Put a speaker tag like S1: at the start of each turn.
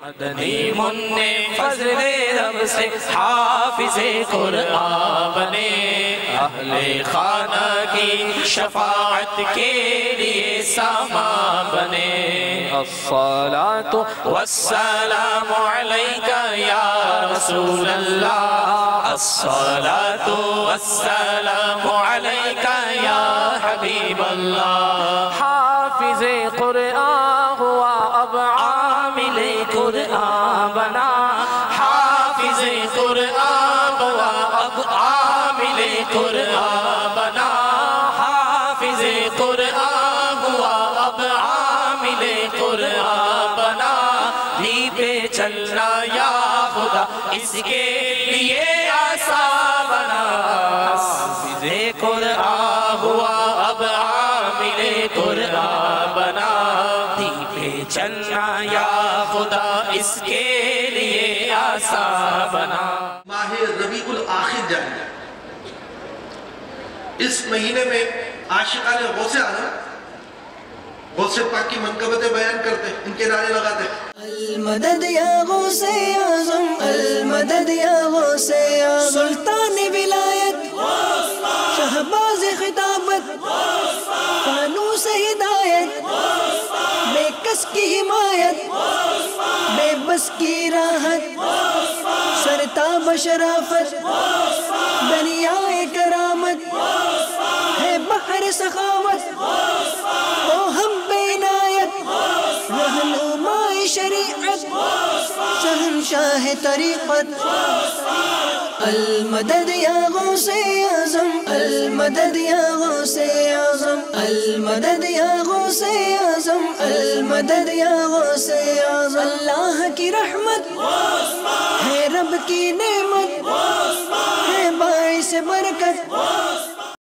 S1: مدنی منع فضل رب سے حافظ قرآن بنے، اہل خانہ کی شفاعت کے لیے سامان بنے۔ الصلاة والسلام علیکہ یا رسول اللہ، الصلاة والسلام علیکہ یا حبیب اللہ۔ حافظ قرآن ہوا اب عامل قرآن بنا، حافظ قرآن ہوا اب عامل قرآن بنا، حافظ قرآن ہوا اب عامل قرآن بنا۔ ہی پہ چلنا یا خدا اس کے لیے آسان بنا، حافظ قرآن ہوا اب عامل قرآن بنا۔ چلنا یا خدا اس کے لیے آسان بنا۔
S2: ماہ ربیع الاخر جائیں گے، اس مہینے میں عاشقان غوث اعظم غوث پاک کی منقبتیں بیان کرتے ہیں، ان کے نعرے لگاتے ہیں۔
S3: المدد یا غوث اعظم، المدد یا غوث اعظم، سلطان ولایت، شہباز خطابت، فانوس ہدایت، بے کس کی حمایت، بے بس کی راحت، سرتاب شرافت، دریائے کرامت، ہے بحر سخاوت، تو ہم بے عنایت، رہنمائے شریعت، شہنشاہ طریقت۔ المدد یا غوث اعظم، المدد یا غوث اعظم، المدد یا غوث اعظم، المدد یا غوث اعظم۔ اللہ کی رحمت ہے، رب کی نعمت ہے، باعث برکت